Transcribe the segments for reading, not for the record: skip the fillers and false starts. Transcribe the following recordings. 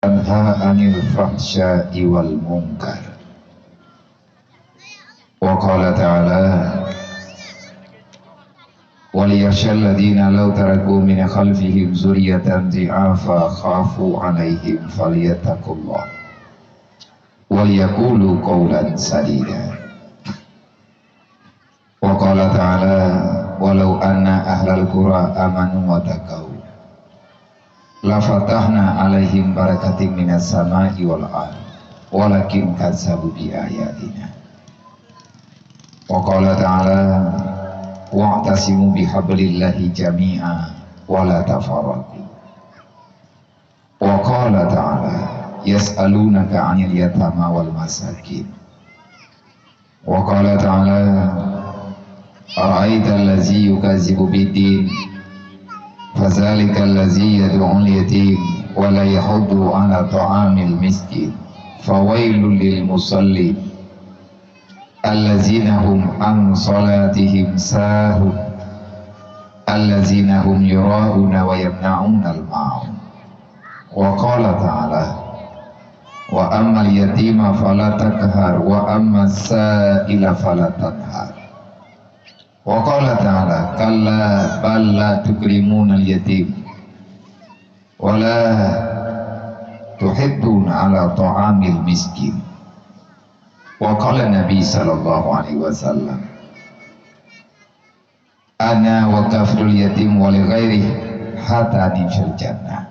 Tanha 'anil fahsya'i wal munkar. Wa qala ta'ala وَلِيَخْشَى الَّذِينَ لَوْ تَرَكُوا مِنْ خَلْفِهِمْ ذُرِّيَّةً ضِعَافًا خَافُوا عَلَيْهِمْ فَلْيَتَّقُوا اللَّهَ وَلْيَقُولُوا قَوْلًا سَدِيدًا. وَقَالَ تَعَالَى وَلَوْ أَنَّ أَهْلَ الْقُرَى آمَنُوا وَاتَّقَوْا لَفَتَحْنَا عَلَيْهِمْ بَرَكَاتٍ مِنَ السَّمَاءِ وَالْأَرْضِ وَلَكِنْ كَذَّبُوا بِآيَاتِنَا. وَقَالَ تَعَالَى wa'tasimu bihablillahi jami'a wa la tafarraqu. Wa qala ta'ala yas'alunaka 'anil yatama wal masakin. Wa qala ta'ala ara'aita allazi yukazzibu bid-din fadzalika allazi yad'ul yatim wa la yahuddu 'ala ta'amil miskin fawailul lil musallin allazina hum an salatihim sahun allazina hum yura'una wa yamna'una al-ma'un. Wa qala ta'ala wa ammal yatima fala takhar wa ammas sa'ila fala tanhar. Wa qala ta'ala kalla bal la tukrimuna al-yatim wa la tuhidduna ala ta'amil miskin. Wa qala Nabi sallallahu alaihi wasallam ana wa kafrul yatim wa li ghairi hatani fil jannah.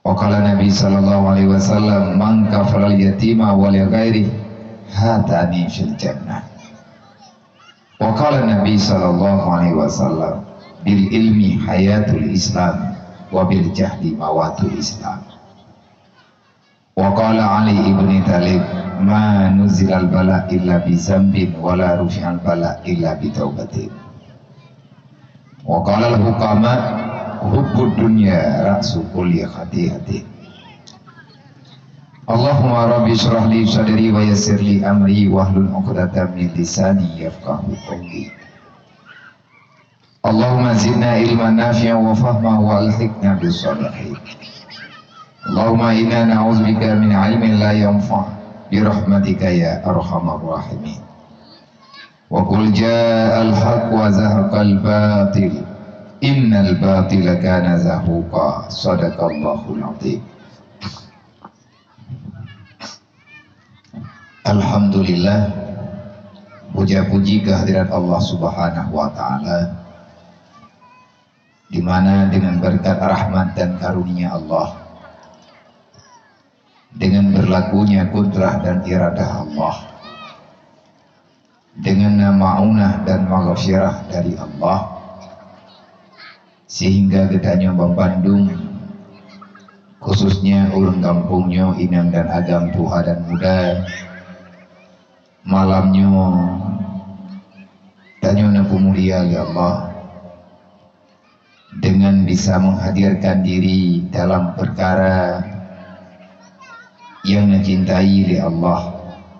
Wa qala Nabi sallallahu alaihi wasallam man kafara al yatima wa li ghairi hatani fil jannah. Wa qala Nabi sallallahu alaihi wasallam bil ilmi hayatul islam wa bil jahli mawatul islam. Wa qala Ali ibn Talib ma nuzilal bala illa bi zambin wa la rufi'al bala illa bi taubatin. Wa qala al hukama hubbud dunya ra'su kulli khati'atin. Allahumma rabbi shrah li sadri wa yassir li amri wahlul 'uqdatam min lisani yafqahu qawli. Allahumma zidna ilman nafi'an wa fahman wa alhiqna bis salihin. Allahumma inna na'udzubika min 'ilmin la yanfa' birahmatika ya arhamar rahimin. Wa qul ja'al haqq wa zahaqal batil innal batila kana zahuqa. Shadaqallahul 'azim. Alhamdulillah, puja-puji kehadirat Allah Subhanahu wa taala, di mana dengan berkat rahmat dan karunia Allah, dengan berlakunya kudrah dan iradah Allah, dengan ma'unah dan maghfirah dari Allah, sehingga gedanya Bang Bandung, khususnya ulun kampungnya Inang dan Agam Tuha dan Muda, malamnya tanya pemulia ya Allah, dengan bisa menghadirkan diri dalam perkara yang mencintai oleh Allah,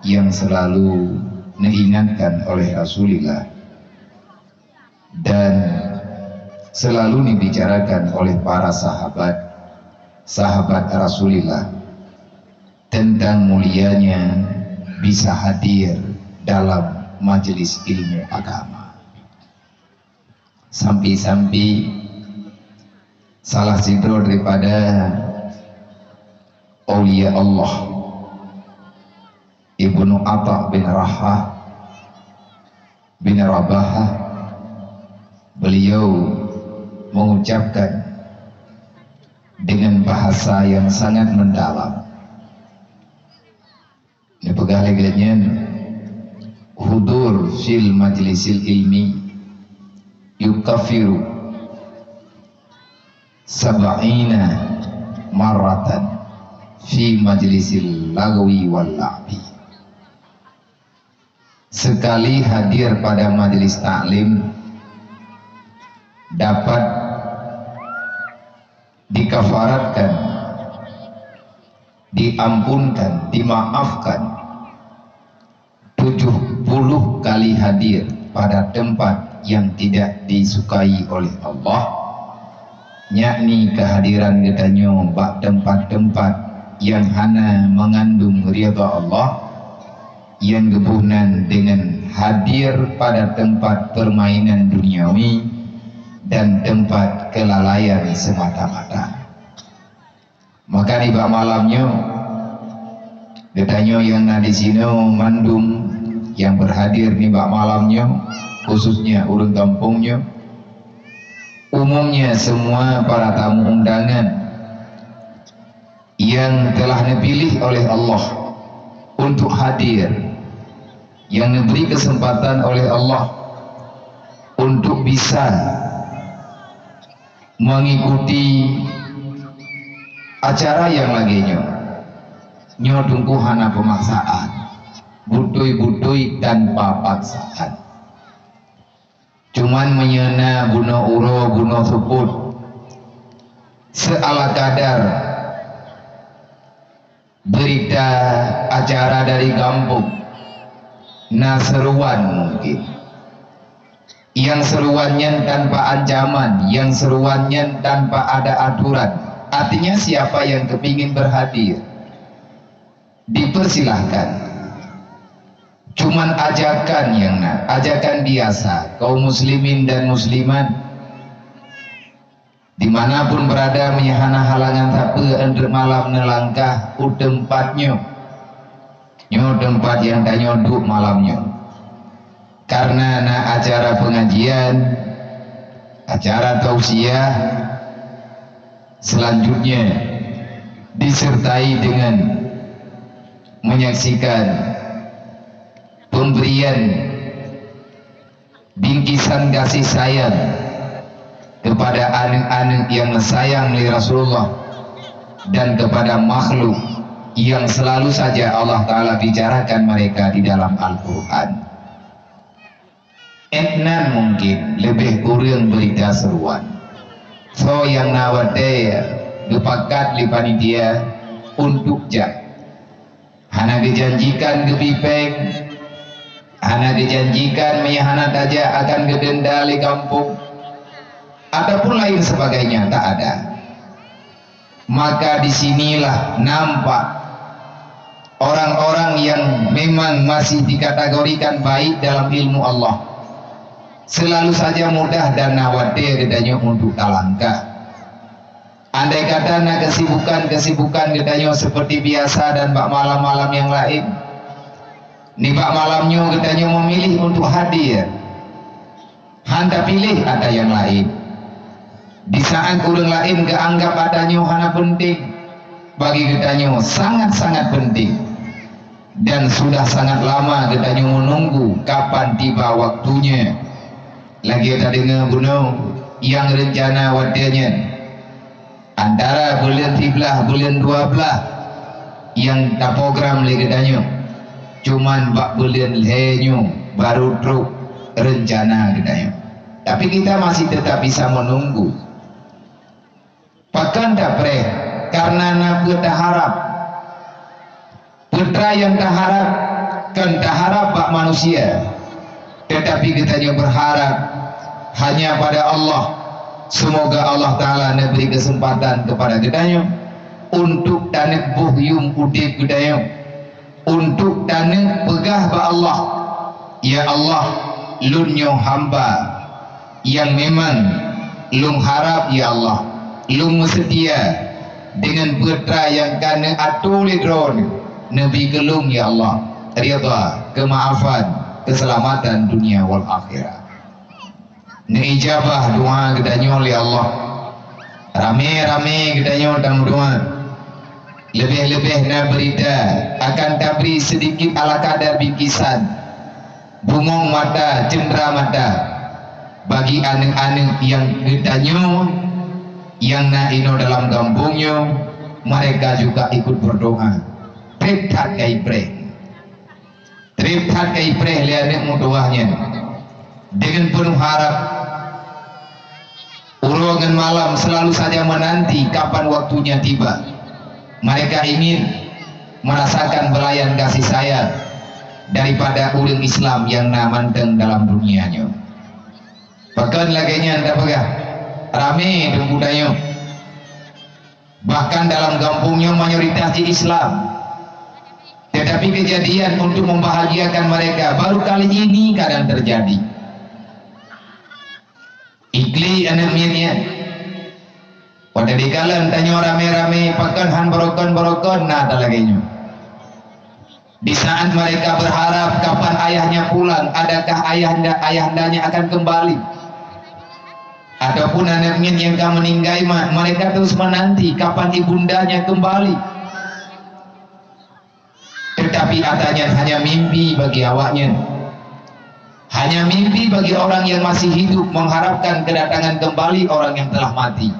yang selalu diingatkan oleh Rasulullah dan selalu dibicarakan oleh para sahabat Rasulullah tentang mulianya bisa hadir dalam majelis ilmu agama. Sampai-sampai salah sidro daripada Aulia Allah Ibnu Atta bin Rahah bin Rabahah, beliau mengucapkan dengan bahasa yang sangat mendalam. Ini pegaleganya hudur fil majlisil ilmi yukafiru sab'ina marratan fi majlisil lagwi wal la'bi. Sekali hadir pada majelis taklim dapat dikafaratkan, diampunkan, dimaafkan 70 kali hadir pada tempat yang tidak disukai oleh Allah yakni kehadiran katanya bak tempat-tempat yang hana mengandung ridha Allah, yang gebunan dengan hadir pada tempat permainan duniawi dan tempat kelalaian semata-mata. Maka di bak malamnya katanya yang di sini mandum yang berhadir di bak malamnya, khususnya urang kampungnya, umumnya semua para tamu undangan yang telah dipilih oleh Allah untuk hadir, yang diberi kesempatan oleh Allah untuk bisa mengikuti acara yang laginya nyodungku hana pemaksaan, butui-butui tanpa paksaan, cuman menyena bunuh uro bunuh suput seala kadar berita acara dari kampung. Nah seruan mungkin yang seruannya tanpa ancaman, yang seruannya tanpa ada aturan. Artinya siapa yang kepingin berhadir dipersilahkan, cuman ajakan yang ajakan biasa kaum muslimin dan muslimat dimanapun berada menyahana halangan tapi untuk malam nelangkah u tempatnya nyo tempat yang tak nyoduk malamnya, karena acara pengajian, acara tausiah selanjutnya disertai dengan menyaksikan pemberian bingkisan kasih sayang kepada anak-anak yang sayang oleh Rasulullah dan kepada makhluk yang selalu saja Allah Ta'ala bicarakan mereka di dalam Al-Quran. Etnan mungkin lebih kurang berita seruan. So yang nawate gepakat li panitia untuk jak hana dijanjikan gebipeng, hana dijanjikan meyahana taja akan gedenda li kampung ataupun lain sebagainya, tak ada. Maka disinilah nampak orang-orang yang memang masih dikategorikan baik dalam ilmu Allah selalu saja mudah dan nawatir gedanya untuk talangkah. Andai kata kesibukan gedanya seperti biasa dan bak malam-malam yang lain, ni bak malamnya gedanya memilih untuk hadir, handa pilih ada yang lain. Di saat kurang lain keanggap adanya hana penting, bagi gedanya sangat-sangat penting, dan sudah sangat lama gedanya menunggu kapan tiba waktunya. Lagi ada dengar bunuh yang rencana wadanya antara bulan 13 bulan 12 yang tak program lagi gedanya, cuman bak bulan lenyo baru truk rencana gedanya. Tapi kita masih tetap bisa menunggu. Pakan tak pre karena nak tak harap putra yang tak harap kan tak harap bak manusia, tetapi kita juga berharap hanya pada Allah. Semoga Allah Ta'ala memberi kesempatan kepada kita untuk tanek buhyum udip kita, untuk tanek pegah ba Allah. Ya Allah, lunyo hamba yang memang lung harap, ya Allah lung setia dengan putra yang kana atulidron Nabi gelung, ya Allah ridha, kemaafan, keselamatan dunia wal akhirah. Ijabah doa gedanya oleh Allah, rame-rame gedanya dalam doa, lebih-lebih na berita akan tabri sedikit ala kadar bingkisan bungong mata, cendera mata bagi anak-anak yang gedanya yang na ino dalam kampungnya. Mereka juga ikut berdoa triptat kai pre lihat mudoahnya dengan penuh harap. Urongan malam selalu saja menanti kapan waktunya tiba. Mereka ingin merasakan belayan kasih sayang daripada ulang Islam yang namanteng dalam dunianya. Bahkan laginya anda pegah rame dan budaya. Bahkan dalam kampungnya mayoritas di Islam. Tetapi kejadian untuk membahagiakan mereka baru kali ini kadang terjadi. Ikli anaknya. Pada dikala tanya rame-rame pakan han berokon nah tak lagi. Di saat mereka berharap kapan ayahnya pulang, adakah ayahandanya akan kembali, ataupun anaknya yang akan meninggal, mereka terus menanti kapan ibundanya kembali. Tetapi katanya hanya mimpi bagi awaknya, hanya mimpi bagi orang yang masih hidup mengharapkan kedatangan kembali orang yang telah mati.